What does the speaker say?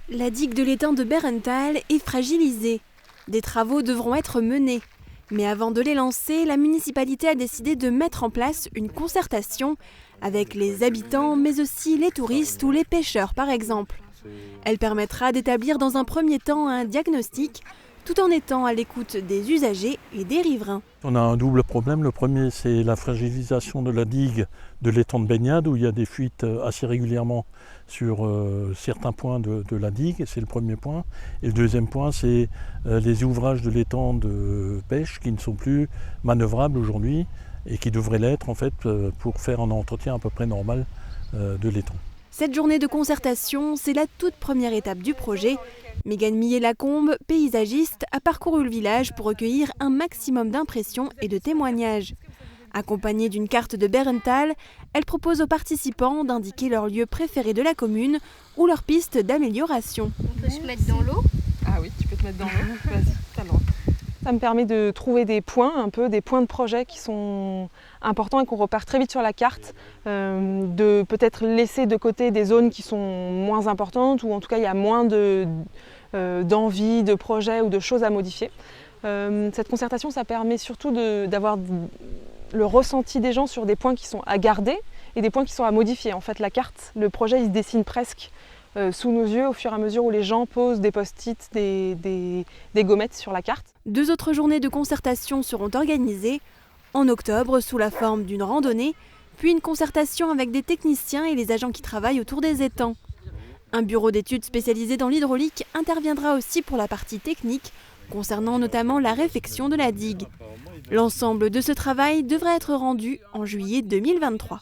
La digue de l'étang de Bärental est fragilisée. Des travaux devront être menés. Mais avant de les lancer, la municipalité a décidé de mettre en place une concertation avec les habitants, mais aussi les touristes ou les pêcheurs par exemple. Elle permettra d'établir dans un premier temps un diagnostic, tout en étant à l'écoute des usagers et des riverains. On a un double problème. Le premier, c'est la fragilisation de la digue de l'étang de baignade, où il y a des fuites assez régulièrement sur certains points de la digue, c'est le premier point. Et le deuxième point, c'est les ouvrages de l'étang de pêche qui ne sont plus manœuvrables aujourd'hui et qui devraient l'être en fait pour faire un entretien à peu près normal de l'étang. Cette journée de concertation, c'est la toute première étape du projet. Mégane Millet-Lacombe, paysagiste, a parcouru le village pour recueillir un maximum d'impressions et de témoignages. Accompagnée d'une carte de Bärental, elle propose aux participants d'indiquer leur lieu préféré de la commune ou leur piste d'amélioration. On peut se mettre dans l'eau ? Ah oui, tu peux te mettre dans l'eau, vas-y, t'as le droit. Ça me permet de trouver des points de projet qui sont importants et qu'on repère très vite sur la carte, de peut-être laisser de côté des zones qui sont moins importantes ou en tout cas il y a moins d'envie, de projets ou de choses à modifier. Cette concertation, ça permet surtout d'avoir le ressenti des gens sur des points qui sont à garder et des points qui sont à modifier. En fait, la carte, le projet, il se dessine presque sous nos yeux au fur et à mesure où les gens posent des post-it, des gommettes sur la carte. 2 autres journées de concertation seront organisées en octobre sous la forme d'une randonnée, puis une concertation avec des techniciens et les agents qui travaillent autour des étangs. Un bureau d'études spécialisé dans l'hydraulique interviendra aussi pour la partie technique, concernant notamment la réfection de la digue. L'ensemble de ce travail devrait être rendu en juillet 2023.